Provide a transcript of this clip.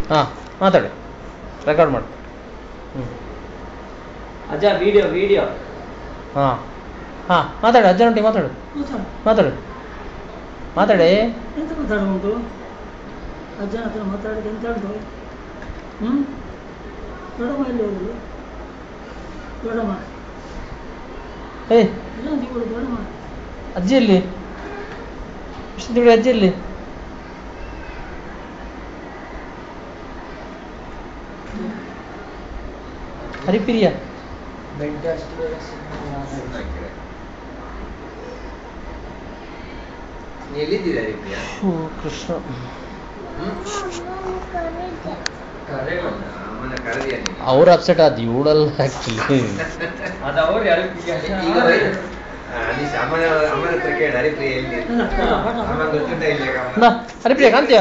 ಹಾಂ ಮಾತಾಡಿ, ರೆಕಾರ್ಡ್ ಮಾಡಿ. ಹ್ಞೂ ಅಜ್ಜ ವಿಡಿಯೋ ವಿಡಿಯೋ. ಹಾಂ ಹಾಂ ಮಾತಾಡಿ, ಅಜ್ಜನೊಟ್ಟಿಗೆ ಮಾತಾಡು, ಮಾತಾಡು, ಮಾತಾಡಿ. ಎಂತ ಮಾತಾಡುವುದು? ಅಜ್ಜನ ಹತ್ರ ಮಾತಾಡಿದ ಎಂತ ಉಂಟು? ದೊಡ್ಡಮ್ಮ ಎಲ್ಲಿ ಹೋಗುದು? ದೊಡ್ಡಮ್ಮ ಏಯ್ ಎಲ್ಲ ತಿಂಗಳು ದೊಡ್ಡಮ್ಮ ಅಜ್ಜಿಯಲ್ಲಿ ಇಷ್ಟು ತಿಂಗಳು ಅಜ್ಜಿಯಲ್ಲಿ ಹರಿಪಿರಿಯ ಓ ಕೃಷ್ಣ. ಅವ್ರು ಅಪ್ಸೆಟ್ ಆದ ಇವಳಲ್ಲ ಆಕ್ಚುಲಿ. ಹರಿಪ್ರಿಯ ಕಾಂತೀಯ